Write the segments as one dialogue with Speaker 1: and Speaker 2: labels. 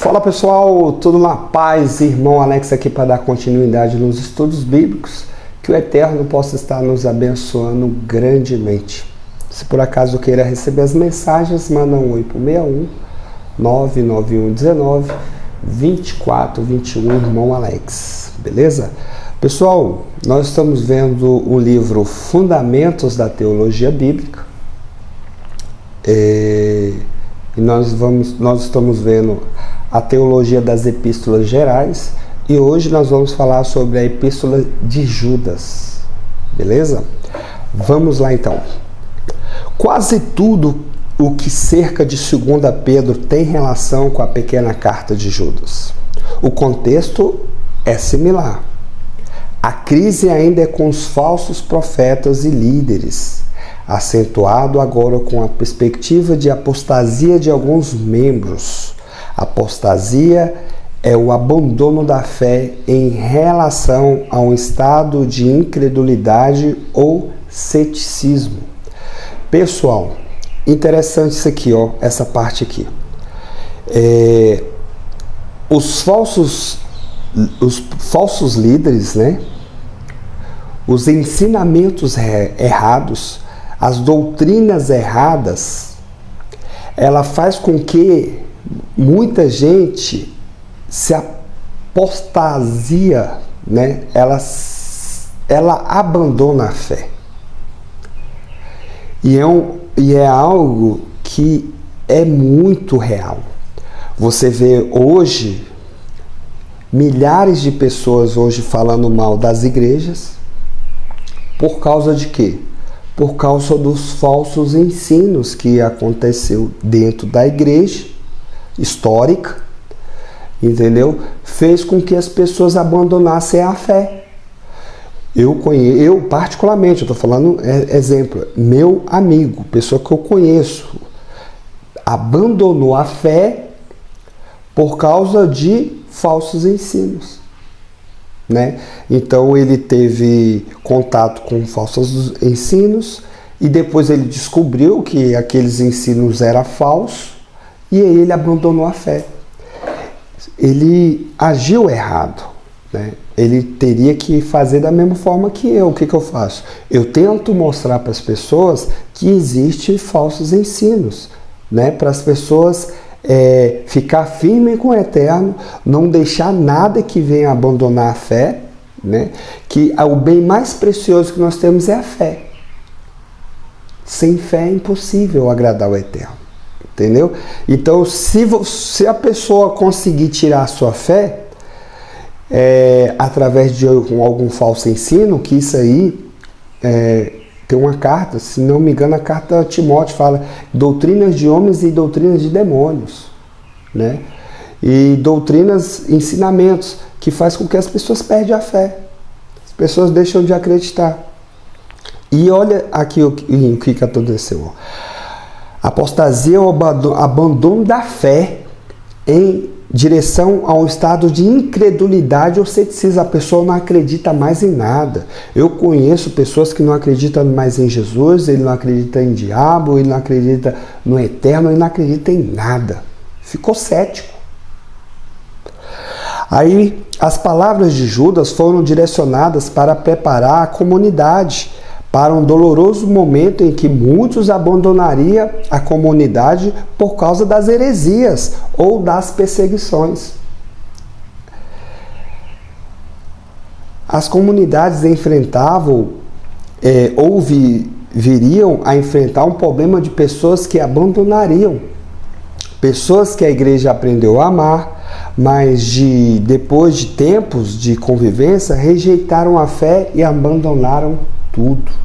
Speaker 1: Fala pessoal, tudo na paz? Irmão Alex aqui para dar continuidade nos estudos bíblicos, que o Eterno possa estar nos abençoando grandemente. Se por acaso queira receber as mensagens, manda um oi para o 61 99119 2421, irmão Alex, beleza? Pessoal, nós estamos vendo o livro Fundamentos da Teologia Bíblica e nós estamos vendo a teologia das epístolas gerais e hoje nós vamos falar sobre a epístola de Judas, beleza? Vamos lá então. Quase tudo o que cerca de 2 Pedro tem relação com a pequena carta de Judas. O contexto é similar. A crise ainda é com os falsos profetas e líderes, acentuado agora com a perspectiva de apostasia de alguns membros. Apostasia é o abandono da fé em relação a um estado de incredulidade ou ceticismo. Pessoal, interessante isso aqui, ó, essa parte aqui. Os falsos líderes, né? Os ensinamentos errados, as doutrinas erradas, ela faz com que muita gente se apostasia, né? Ela abandona a fé. E é algo que é muito real. Você vê hoje milhares de pessoas hoje falando mal das igrejas. Por causa de quê? Por causa dos falsos ensinos que aconteceu dentro da igreja histórica, entendeu? Fez com que as pessoas abandonassem a fé. Eu particularmente, eu estou falando exemplo, meu amigo, pessoa que eu conheço, abandonou a fé por causa de falsos ensinos, né? Então ele teve contato com falsos ensinos e depois ele descobriu que aqueles ensinos eram falsos e aí ele abandonou a fé. Ele agiu errado, né? Ele teria que fazer da mesma forma que eu. O que eu faço? Eu tento mostrar para as pessoas que existem falsos ensinos, né? Para as pessoas ficar firme com o Eterno, não deixar nada que venha abandonar a fé, né? Que o bem mais precioso que nós temos é a fé. Sem fé é impossível agradar o Eterno, entendeu? Então, se a pessoa conseguir tirar a sua fé através de algum falso ensino, que isso aí tem uma carta, se não me engano, a carta a Timóteo fala doutrinas de homens e doutrinas de demônios, né? E doutrinas, ensinamentos que faz com que as pessoas perdem a fé. As pessoas deixam de acreditar. E olha aqui o que aconteceu. Apostasia é o abandono da fé em direção a um estado de incredulidade ou ceticismo. A pessoa não acredita mais em nada. Eu conheço pessoas que não acreditam mais em Jesus, ele não acredita em diabo, ele não acredita no Eterno, ele não acredita em nada. Ficou cético. Aí as palavras de Judas foram direcionadas para preparar a comunidade para um doloroso momento em que muitos abandonariam a comunidade por causa das heresias ou das perseguições. As comunidades enfrentavam viriam a enfrentar um problema de pessoas que abandonariam. Pessoas que a igreja aprendeu a amar, mas depois de tempos de convivência, rejeitaram a fé e abandonaram tudo.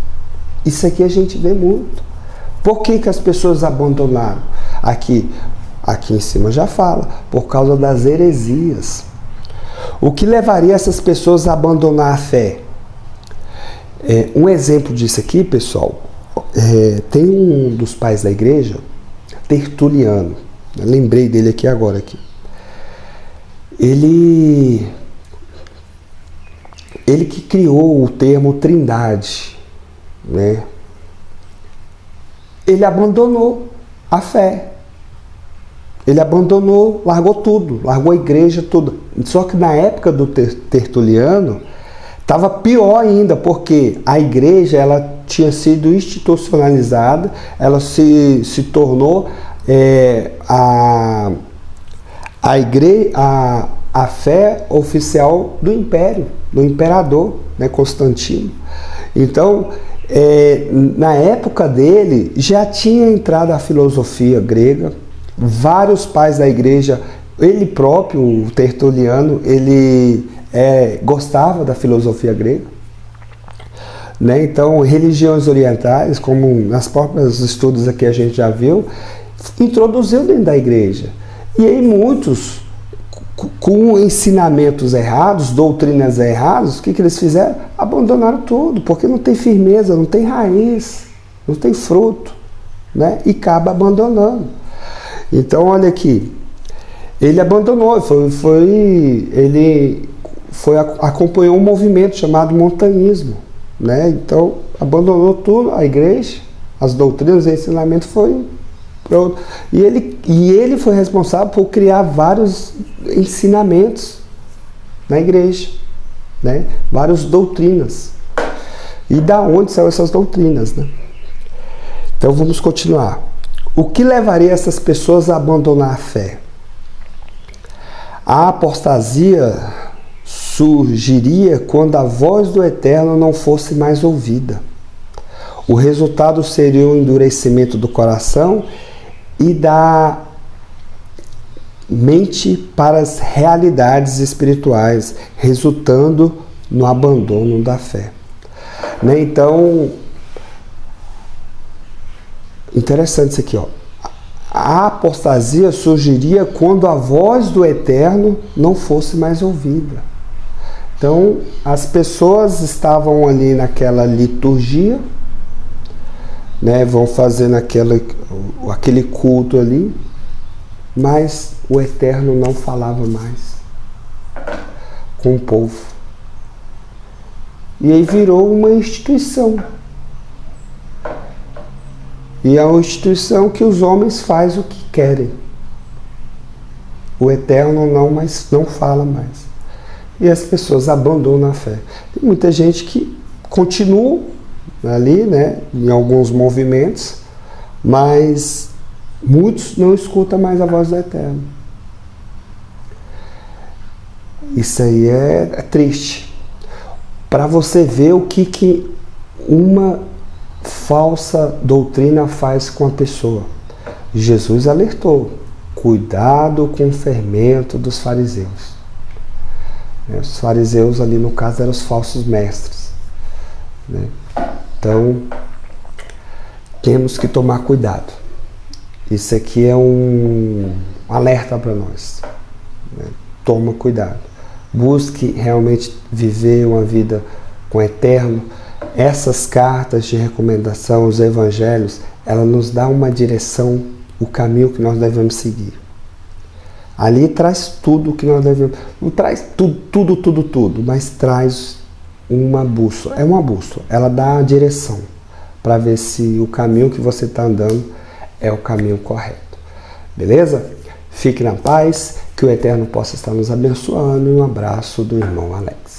Speaker 1: Isso aqui a gente vê muito. Por que as pessoas abandonaram? Aqui em cima já fala, por causa das heresias. O que levaria essas pessoas a abandonar a fé? Um exemplo disso aqui, pessoal, tem um dos pais da igreja, Tertuliano. Eu lembrei dele aqui agora. Ele que criou o termo Trindade, né? Ele abandonou a fé. ele abandonou, largou tudo, largou a igreja, tudo. Só que na época do Tertuliano, estava pior ainda, porque a igreja ela tinha sido institucionalizada, ela se tornou a fé oficial do império, do imperador, né, Constantino. Então, na época dele, já tinha entrado a filosofia grega, vários pais da igreja, ele próprio, o Tertuliano, ele gostava da filosofia grega, né? Então, religiões orientais, como nas próprias estudos aqui a gente já viu, introduziu dentro da igreja. E aí muitos, com ensinamentos errados, doutrinas erradas, o que eles fizeram? Abandonaram tudo, porque não tem firmeza, não tem raiz, não tem fruto, né? E acaba abandonando. Então, olha aqui, ele abandonou, acompanhou um movimento chamado montanismo, né? Então, abandonou tudo, a igreja, as doutrinas, o ensinamento foi para outro. E ele foi responsável por criar vários ensinamentos na igreja, né? Várias doutrinas. E da onde são essas doutrinas, né? Então, vamos continuar. O que levaria essas pessoas a abandonar a fé? A apostasia surgiria quando a voz do Eterno não fosse mais ouvida. O resultado seria o endurecimento do coração e da mente para as realidades espirituais, resultando no abandono da fé. Né? Então, interessante isso aqui, ó. A apostasia surgiria quando a voz do Eterno não fosse mais ouvida. Então, as pessoas estavam ali naquela liturgia, né, vão fazendo aquele culto ali, mas o Eterno não falava mais com o povo. E aí virou uma instituição. E é uma instituição que os homens fazem o que querem. O Eterno não fala mais. E as pessoas abandonam a fé. Tem muita gente que continua ali, né, em alguns movimentos, mas muitos não escutam mais a voz do Eterno. Isso aí é triste. Para você ver o que uma falsa doutrina faz com a pessoa. Jesus alertou: cuidado com o fermento dos fariseus. Os fariseus ali no caso eram os falsos mestres, né? Então temos que tomar cuidado. Isso aqui é um alerta para nós, né? Toma cuidado. Busque realmente viver uma vida com o Eterno. Essas cartas de recomendação, os evangelhos, ela nos dá uma direção, o caminho que nós devemos seguir. Ali traz tudo o que nós devemos, não traz tudo, mas traz uma bússola. É uma bússola, ela dá a direção para ver se o caminho que você está andando é o caminho correto. Beleza? Fique na paz, que o Eterno possa estar nos abençoando, e um abraço do irmão Alex.